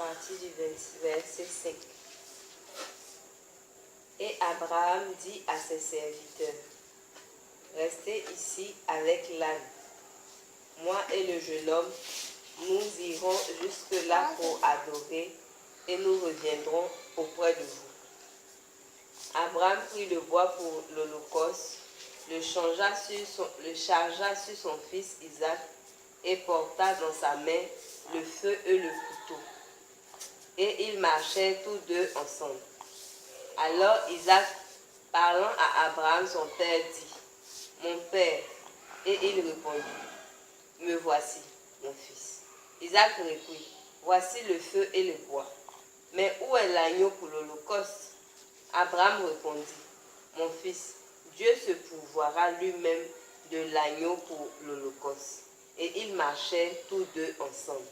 partir du verset 5. Et Abraham dit à ses serviteurs, restez ici avec l'âne. Moi et le jeune homme, nous irons jusque-là pour adorer et nous reviendrons auprès de vous. Abraham prit le bois pour l'holocauste, le chargea sur son fils Isaac et porta dans sa main le feu et le couteau. Et ils marchèrent tous deux ensemble. Alors Isaac, parlant à Abraham son père, dit, mon père. Et il répondit, me voici, mon fils. Isaac reprit, voici le feu et le bois. Mais où est l'agneau pour l'holocauste? Abraham répondit, mon fils, Dieu se pourvoira lui-même de l'agneau pour l'holocauste. Et ils marchaient tous deux ensemble.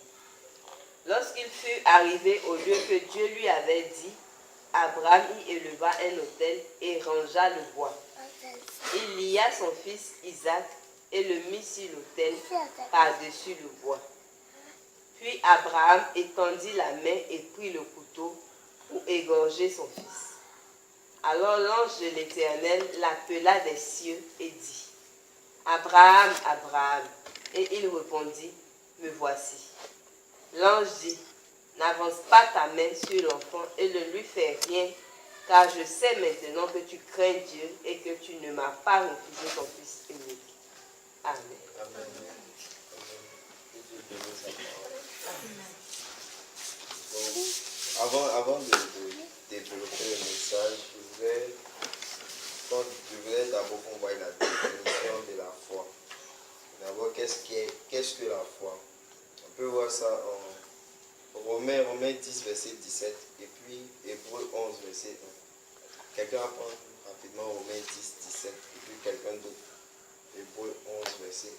Lorsqu'il fut arrivé au lieu que Dieu lui avait dit, Abraham y éleva un autel et rangea le bois. Il lia son fils Isaac et le mit sur l'autel par-dessus le bois. Puis Abraham étendit la main et prit le couteau pour égorger son fils. Alors l'ange de l'Éternel l'appela des cieux et dit, Abraham, Abraham. Et il répondit, me voici. L'ange dit, n'avance pas ta main sur l'enfant et ne lui fais rien, car je sais maintenant que tu crains Dieu et que tu ne m'as pas refusé ton fils unique. Amen. Amen. Avant de développer le message, je voudrais d'abord qu'on voie la définition de la foi. D'abord, qu'est-ce que la foi? On peut voir ça en Romains 10, verset 17, et puis Hébreux 11, verset 1. Quelqu'un va prendre rapidement Romains 10, 17, et puis quelqu'un d'autre. Hébreux 11, verset 1.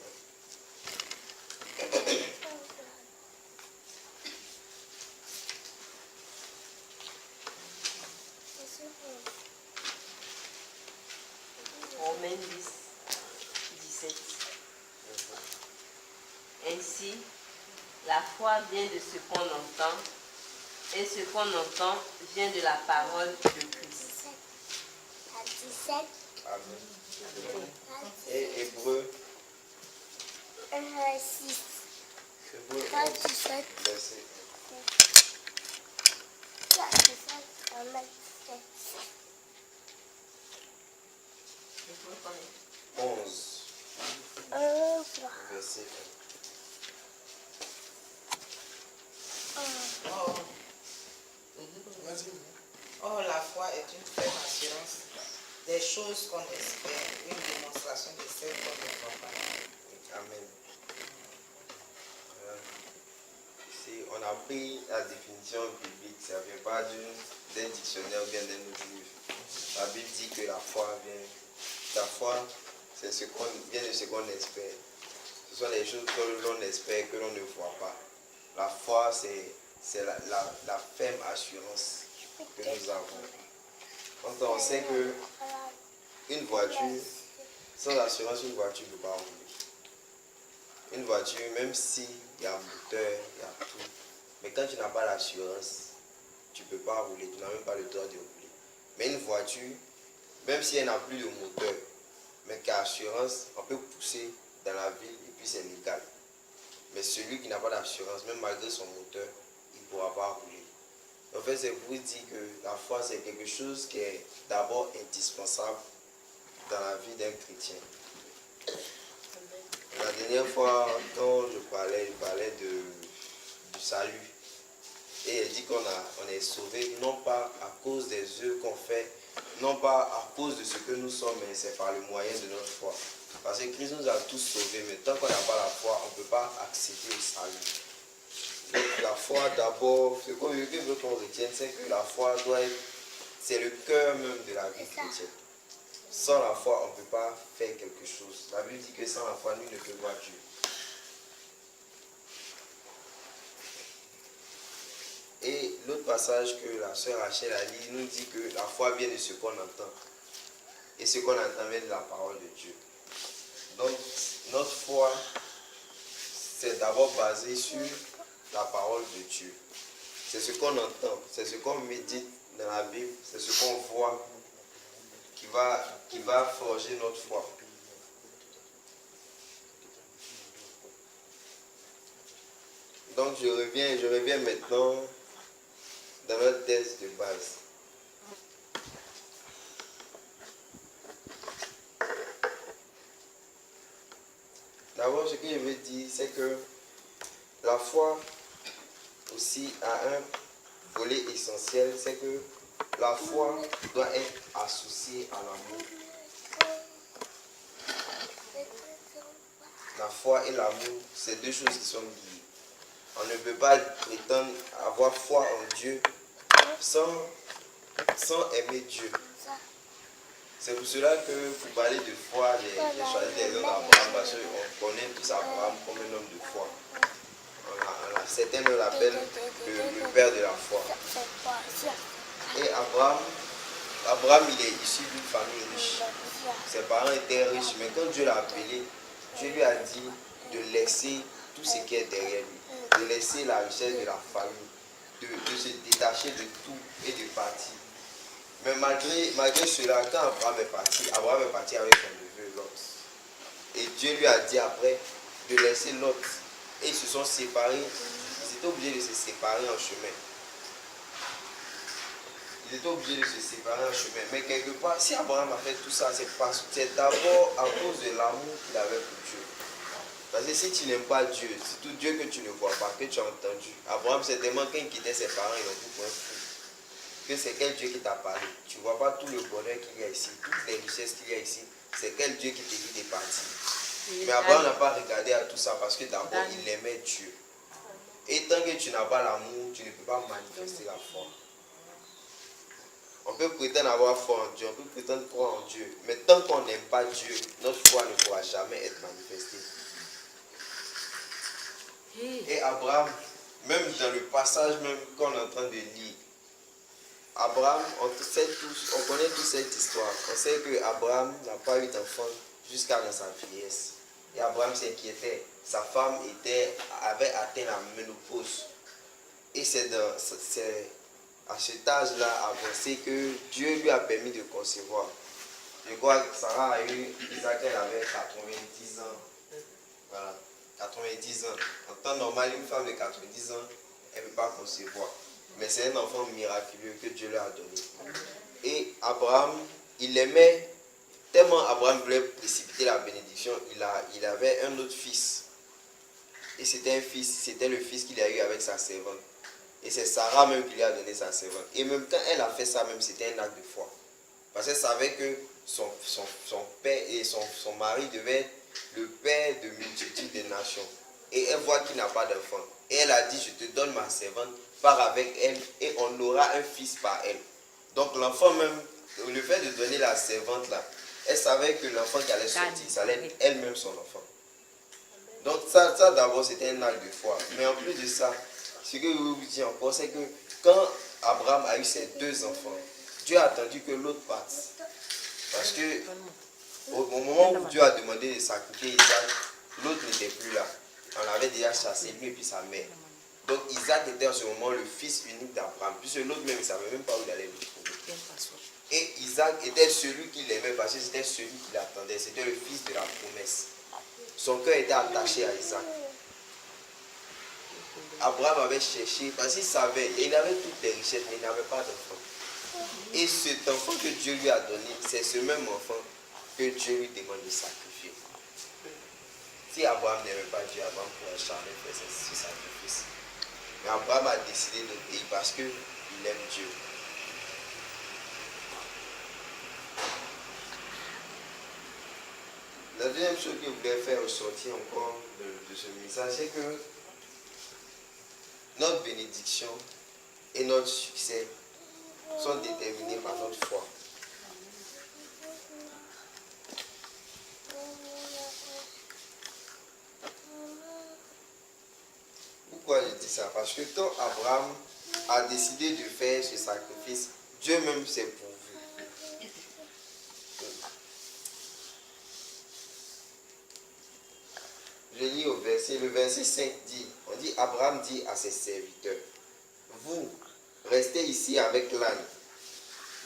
Romains 10, 17. Ainsi, la foi vient de ce qu'on entend, et ce qu'on entend vient de la parole de Christ. 17. Amen. Et Hébreux 6. Hébreux 11, 17. verset 1. 11, verset 1. Or, la foi est une ferme assurance des choses qu'on espère, une démonstration de celles qu'on ne voit pas. Amen. Ici, on a pris la définition biblique, ça ne vient pas d'un dictionnaire ou bien d'un autre livre. La Bible dit que la foi c'est vient de ce qu'on espère. Ce sont les choses que l'on espère, que l'on ne voit pas. La foi, c'est la ferme assurance que nous avons. Quand on sait que une voiture, sans assurance, une voiture ne peut pas rouler. Une voiture, même s'il y a un moteur, il y a tout, mais quand tu n'as pas l'assurance, tu ne peux pas rouler, tu n'as même pas le droit de rouler. Mais une voiture, même si elle n'a plus de moteur, mais qu'à assurance, on peut pousser dans la ville et puis c'est légal. Mais celui qui n'a pas d'assurance, même malgré son moteur, il ne pourra pas rouler. En fait, c'est pour dire que la foi, c'est quelque chose qui est d'abord indispensable dans la vie d'un chrétien. La dernière fois, quand je parlais du salut. Et il dit qu'on est sauvé, non pas à cause des œuvres qu'on fait, non pas à cause de ce que nous sommes, mais c'est par le moyen de notre foi. Parce que Christ nous a tous sauvés, mais tant qu'on n'a pas la foi, on ne peut pas accéder au salut. Donc la foi d'abord, ce qu'on veut qu'on retienne, c'est que la foi c'est le cœur même de la vie chrétienne. Sans la foi, on ne peut pas faire quelque chose. La Bible dit que sans la foi, nul ne peut voir Dieu. Et l'autre passage que la sœur Rachel a lu nous dit que la foi vient de ce qu'on entend. Et ce qu'on entend vient de la parole de Dieu. Donc, notre foi, c'est d'abord basé sur la parole de Dieu. c'est ce qu'on entend, c'est ce qu'on médite dans la Bible, c'est ce qu'on voit qui va forger notre foi. Donc je reviens maintenant dans notre thèse de base. D'abord, ce que je veux dire, c'est que la foi aussi a un volet essentiel, c'est que la foi doit être associée à l'amour. La foi et l'amour, c'est deux choses qui sont liées. On ne peut pas prétendre avoir foi en Dieu sans aimer Dieu. C'est pour cela que pour parler de foi, j'ai choisi l'exemple d'Abraham parce qu'on connaît tous Abraham comme un homme de foi. Certains le l'appellent le père de la foi. Et Abraham, il est issu d'une famille riche. Ses parents étaient riches, mais quand Dieu l'a appelé, Dieu lui a dit de laisser tout ce qui est derrière lui, de laisser la richesse de la famille, de se détacher de tout et de partir. Mais malgré cela, quand Abraham est parti avec son neveu Lot. Et Dieu lui a dit après de laisser Lot. Et ils se sont séparés. Ils étaient obligés de se séparer en chemin. Mais quelque part, si Abraham a fait tout ça, c'est d'abord à cause de l'amour qu'il avait pour Dieu. Parce que si tu n'aimes pas Dieu, c'est tout Dieu que tu ne vois pas, que tu as entendu. Abraham, c'est tellement quand il quittait ses parents, ils ont tout pour un fou. Que c'est quel Dieu qui t'a parlé. Tu ne vois pas tout le bonheur qu'il y a ici, toutes les richesses qu'il y a ici. C'est quel Dieu qui te dit de partir. Mais Abraham n'a pas regardé à tout ça parce que d'abord il aimait Dieu. Et tant que tu n'as pas l'amour, tu ne peux pas manifester la foi. On peut prétendre avoir foi en Dieu, on peut prétendre croire en Dieu. Mais tant qu'on n'aime pas Dieu, notre foi ne pourra jamais être manifestée. Et Abraham, même dans le passage même qu'on est en train de lire, Abraham, on connaît toute cette histoire. On sait que Abraham n'a pas eu d'enfant jusqu'à dans sa vieillesse. Et Abraham s'inquiétait. Sa femme avait atteint la ménopause. Et c'est à cet âge-là avancé que Dieu lui a permis de concevoir. Je crois que Sarah a eu Isaac, elle avait 90 ans. Voilà, 90 ans. En temps normal, une femme de 90 ans, elle ne peut pas concevoir. Mais c'est un enfant miraculeux que Dieu lui a donné. Et Abraham, il aimait, tellement Abraham voulait précipiter la bénédiction, il avait un autre fils. Et c'était le fils qu'il a eu avec sa servante. Et c'est Sarah même qui lui a donné sa servante. Et même quand elle a fait ça, même c'était un acte de foi. Parce qu'elle savait que son père et son mari devaient être le père de multitudes de nations. Et elle voit qu'il n'a pas d'enfant. Et elle a dit, je te donne ma servante, pars avec elle et on aura un fils par elle. Donc l'enfant même, le fait de donner la servante là, elle savait que l'enfant qui allait sortir, ça allait être elle-même son enfant. Donc ça d'abord c'était un acte de foi. Mais en plus de ça, ce que je veux vous dire encore, c'est que quand Abraham a eu ses deux enfants, Dieu a attendu que l'autre parte. Parce que au moment où Dieu a demandé de sacrifier Isaac, l'autre n'était plus là. On l'avait déjà chassé, lui et puis sa mère. Donc Isaac était en ce moment le fils unique d'Abraham. Puisque l'autre même, il ne savait même pas où il allait le trouver. Et Isaac était celui qu'il aimait parce que c'était celui qui l'attendait. C'était le fils de la promesse. Son cœur était attaché à Isaac. Abraham avait cherché parce qu'il savait, il avait toutes les richesses, mais il n'avait pas d'enfant. Et cet enfant que Dieu lui a donné, c'est ce même enfant que Dieu lui demande de sacrifier. Si Abraham n'aimait pas Dieu, Abraham ne pourrait jamais faire ce sacrifice. Mais Abraham a décidé d'obéir parce qu'il aime Dieu. La deuxième chose que je voulais faire ressortir encore de ce message, c'est que notre bénédiction et notre succès sont déterminés par notre foi. Pourquoi je dis ça? Parce que quand Abraham a décidé de faire ce sacrifice, Dieu même s'est pourvu. Je lis au verset, le verset 5 dit, on dit, Abraham dit à ses serviteurs, vous, restez ici avec l'âne.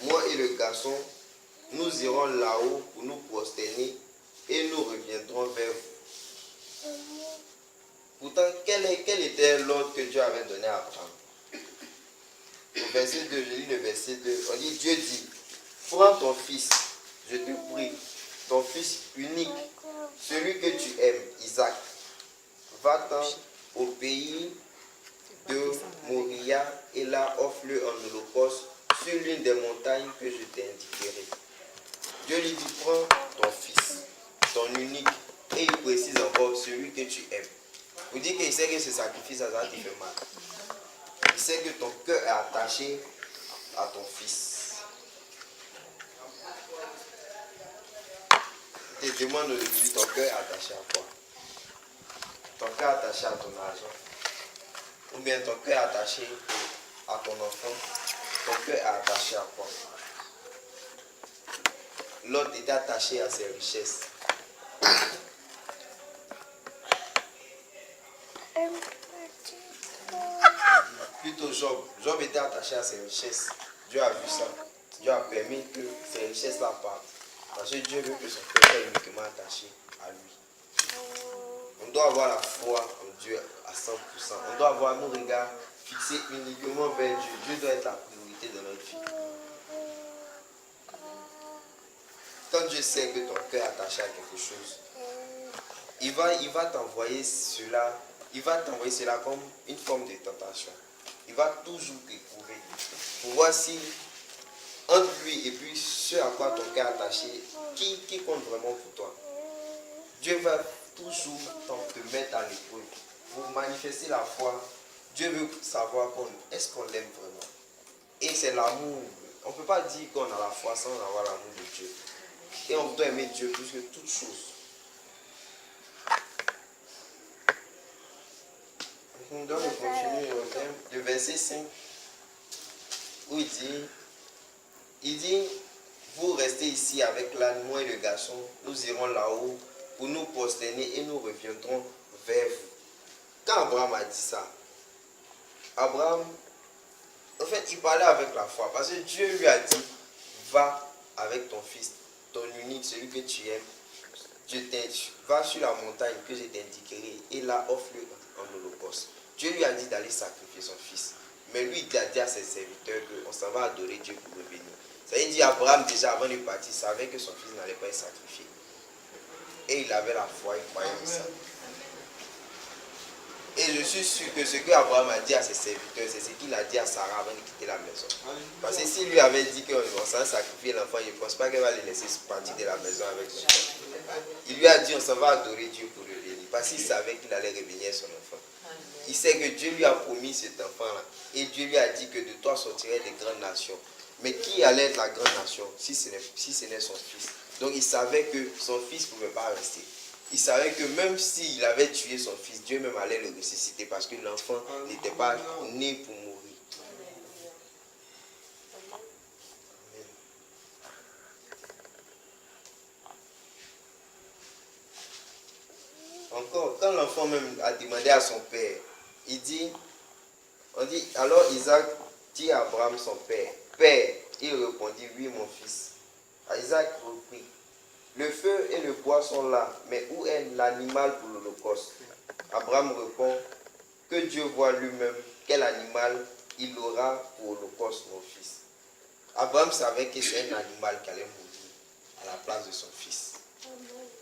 Moi et le garçon, nous irons là-haut pour nous prosterner et nous reviendrons vers vous. Pourtant, quel était l'ordre que Dieu avait donné à Abraham? Au verset 2, je lis le verset 2. On dit, Dieu dit, prends ton fils, je te prie, ton fils unique, celui que tu aimes, Isaac. Va-t'en au pays de Moria et là offre-le en holocauste sur l'une des montagnes que je t'indiquerai. Dieu lui dit, prends ton fils, ton unique, et il précise encore celui que tu aimes. Vous dites qu'il sait que ce sacrifice, ça te fait mal. Il sait que ton cœur est attaché à ton fils. Il te demande aujourd'hui, ton cœur est attaché à quoi? Ton cœur est attaché à ton argent. Ou bien ton cœur est attaché à ton enfant. Ton cœur est attaché à quoi? L'autre était attaché à ses richesses. Plutôt Job. Job était attaché à ses richesses. Dieu a vu ça. Dieu a permis que ces richesses-là partent. Parce que Dieu veut que son cœur soit uniquement attaché à lui. On doit avoir la foi en Dieu à 100%. On doit avoir nos regards fixés uniquement vers Dieu. Dieu doit être la priorité de notre vie. Quand Dieu sait que ton cœur est attaché à quelque chose, il va t'envoyer cela, comme une forme de tentation. Il va toujours t'éprouver pour voir si entre lui et puis ce à quoi ton cœur est attaché, qui compte vraiment pour toi. Dieu va toujours te mettre à l'épreuve pour manifester la foi. Dieu veut savoir est-ce qu'on l'aime vraiment. Et c'est l'amour. On ne peut pas dire qu'on a la foi sans avoir l'amour de Dieu. Et on doit aimer Dieu plus que toute chose. Donc on continue le verset 5 où il dit, vous restez ici avec l'âne, moi et le garçon, nous irons là-haut pour nous prosterner et nous reviendrons vers vous. Quand Abraham a dit ça, Abraham, en fait, il parlait avec la foi parce que Dieu lui a dit, va avec ton fils, ton unique, celui que tu aimes, va sur la montagne que je t'indiquerai et là offre-le en holocauste. Dieu lui a dit d'aller sacrifier son fils. Mais lui, il a dit à ses serviteurs qu'on s'en va adorer Dieu pour revenir. Ça veut dire Abraham, déjà avant de partir, savait que son fils n'allait pas être sacrifié. Et il avait la foi, il croyait en ça. Et je suis sûr que ce que Abraham a dit à ses serviteurs, c'est ce qu'il a dit à Sarah avant de quitter la maison. Parce que s'il lui avait dit qu'on s'en sacrifier l'enfant, il ne pense pas qu'elle va le laisser partir de la maison avec son enfant. Il lui a dit on s'en va adorer Dieu pour le bénir. Parce qu'il savait qu'il allait revenir son enfant. Il sait que Dieu lui a promis cet enfant-là. Et Dieu lui a dit que de toi sortiraient des grandes nations. Mais qui allait être la grande nation si ce n'est son fils? Donc il savait que son fils ne pouvait pas rester. Il savait que même s'il avait tué son fils, Dieu même allait le ressusciter parce que l'enfant n'était pas né pour mourir. Encore, quand l'enfant même a demandé à son père, alors Isaac dit à Abraham son père, Père, il répondit, oui mon fils. Isaac reprit, le feu et le bois sont là, mais où est l'animal pour l'holocauste? Abraham répond, que Dieu voit lui-même quel animal il aura pour l'holocauste, mon fils. Abraham savait que c'est un animal qui allait mourir à la place de son fils.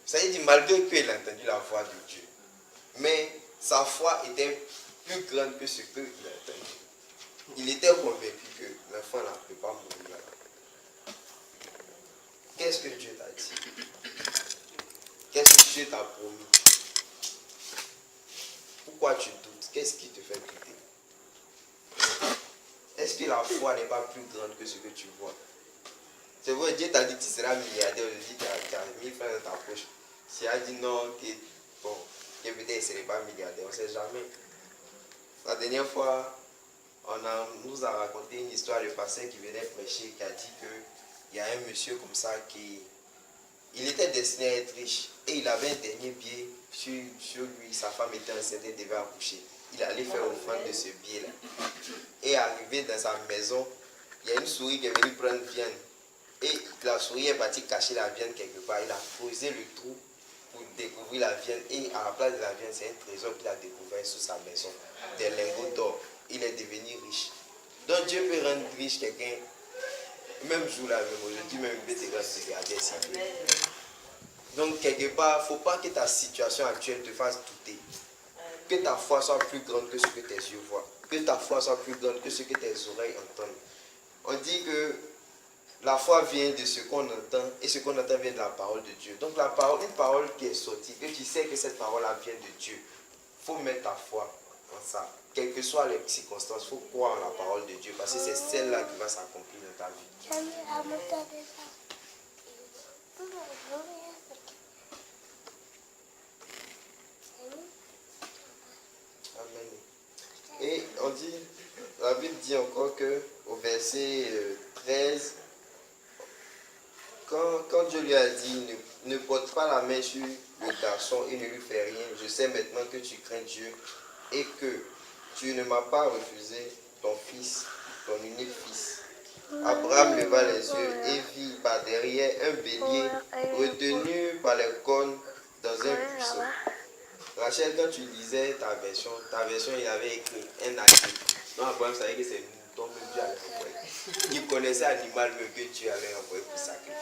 Ça veut dire, malgré qu'il a entendu la voix de Dieu, mais sa foi était plus grande que ce qu'il a entendu. Il était convaincu que l'enfant ne peut pas mourir là. Qu'est-ce que Dieu t'a dit? Qu'est-ce que Dieu t'a promis? Pourquoi tu doutes? Qu'est-ce qui te fait douter? Est-ce que la foi n'est pas plus grande que ce que tu vois? C'est vrai, Dieu t'a dit que tu seras milliardaire, aujourd'hui tu as 1000 francs dans ta poche. Si elle a dit non, que peut-être il ne serait pas milliardaire, on ne sait jamais. La dernière fois, nous a raconté une histoire de pasteur qui venait prêcher, qui a dit qu'il y a un monsieur comme ça il était destiné à être riche et il avait un dernier billet sur lui, sa femme était enceinte et devait accoucher. il allait faire offrande de ce biais-là. Et arrivé dans sa maison, il y a une souris qui est venue prendre viande. Et la souris est partie cacher la viande quelque part. Il a creusé le trou pour découvrir la viande. Et à la place de la viande, c'est un trésor qu'il a découvert sous sa maison. Des lingots d'or. Il est devenu riche. Donc Dieu peut rendre riche quelqu'un, même jour là, même aujourd'hui, même il peut te rendre riche. Donc quelque part, il ne faut pas que ta situation actuelle te fasse douter. Que ta foi soit plus grande que ce que tes yeux voient. Que ta foi soit plus grande que ce que tes oreilles entendent. On dit que la foi vient de ce qu'on entend et ce qu'on entend vient de la parole de Dieu. Donc la parole, une parole qui est sortie, que tu sais que cette parole-là vient de Dieu, il faut mettre ta foi en ça. Quelles que soient les circonstances, il faut croire en la parole de Dieu parce que c'est celle-là qui va s'accomplir dans ta vie. Amen. Et on dit, la Bible dit encore que au verset 13, quand Dieu lui a dit, ne porte pas la main sur le garçon et ne lui fais rien, je sais maintenant que tu crains Dieu et que tu ne m'as pas refusé ton fils, ton unique fils. Abraham leva les yeux et vit par derrière un bélier retenu par les cornes dans un buisson. Rachel, quand tu lisais ta version, il avait écrit un agneau. Donc Abraham savait que c'est un mouton que Dieu allait envoyer. Il connaissait l'animal même que Dieu allait envoyer pour sacrifier.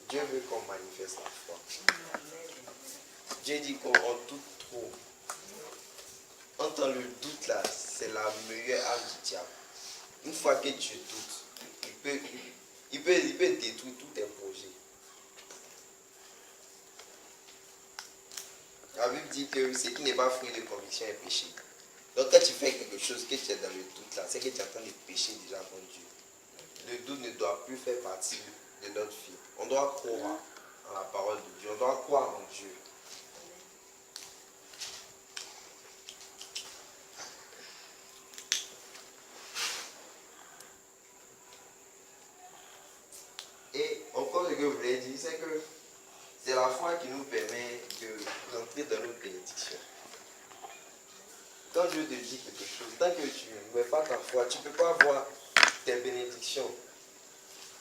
Dieu veut qu'on manifeste la foi. Dieu dit qu'on doute trop. Dans le doute là, c'est la meilleure arme du diable. Une fois que tu doutes, il peut détruire tous tes projets. La Bible dit que ce qui n'est pas fruit de conviction est péché. Donc quand tu fais quelque chose, que tu es dans le doute là, c'est que tu es en train de pécher déjà contre Dieu. Le doute ne doit plus faire partie de notre vie. On doit croire en la parole de Dieu. On doit croire en Dieu. Et encore ce que je voulais dire, c'est que c'est la foi qui nous permet d'entrer dans nos bénédictions. Quand Dieu te dit quelque chose, tant que tu ne mets pas ta foi, tu ne peux pas voir tes bénédictions.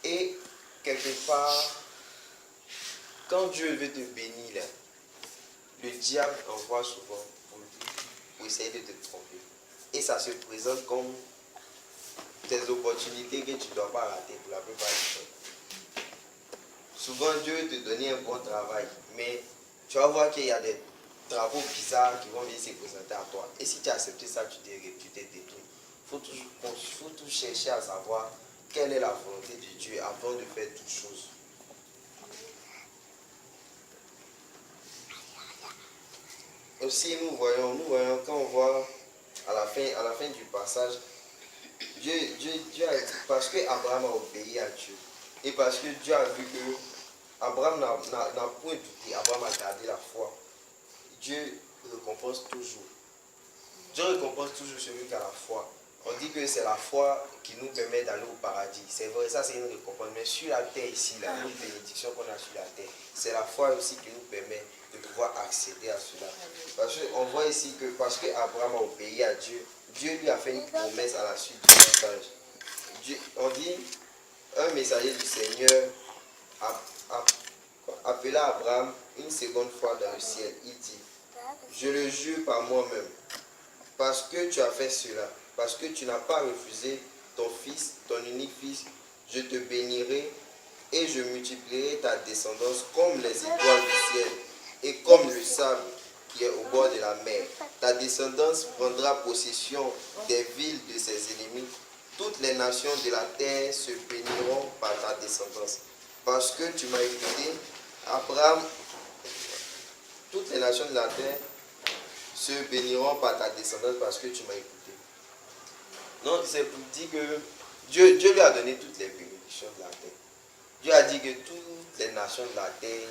Et quelque part, quand Dieu veut te bénir, là, le diable envoie souvent pour essayer de te tromper. Et ça se présente comme des opportunités que tu ne dois pas rater pour la plupart du temps. Souvent, Dieu veut te donner un bon travail, mais tu vas voir qu'il y a des travaux bizarres qui vont venir se présenter à toi. Et si tu as accepté ça, tu t'es détruit. Il faut toujours chercher à savoir quelle est la volonté de Dieu avant de faire toutes choses. Aussi, nous voyons quand on voit à la fin du passage, Dieu a dit, parce que Abraham a obéi à Dieu, et parce que Dieu a vu que Abraham n'a point douté, Abraham a gardé la foi. Dieu récompense toujours. Dieu récompense toujours celui qui a la foi. On dit que c'est la foi qui nous permet d'aller au paradis. C'est vrai, ça c'est une récompense. Mais sur la terre ici, là, une bénédiction qu'on a sur la terre, c'est la foi aussi qui nous permet de pouvoir accéder à cela. Parce qu'on voit ici que parce qu'Abraham a obéi à Dieu, Dieu lui a fait une promesse à la suite du message. On dit, un messager du Seigneur appela Abraham une seconde fois dans le ciel. Il dit, je le jure par moi-même, parce que tu as fait cela, parce que tu n'as pas refusé ton fils, ton unique fils, je te bénirai et je multiplierai ta descendance comme les étoiles du ciel et comme le sable qui est au bord de la mer. Ta descendance prendra possession des villes de ses ennemis. Toutes les nations de la terre se béniront par ta descendance. Parce que tu m'as écouté, Abraham, toutes les nations de la terre se béniront par ta descendance parce que tu m'as écouté. Donc c'est pour dire que Dieu lui a donné toutes les bénédictions de la terre. Dieu a dit que toutes les nations de la terre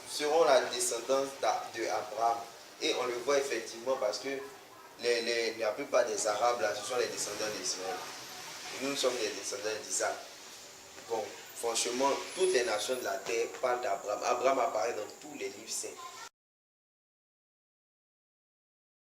seront la descendance d'Abraham. Et on le voit effectivement parce que la plupart des Arabes là, ce sont les descendants d'Israël. Nous sommes les descendants d'Isaac. Bon, Franchement, toutes les nations de la terre parlent d'Abraham. Abraham apparaît dans tous les livres saints.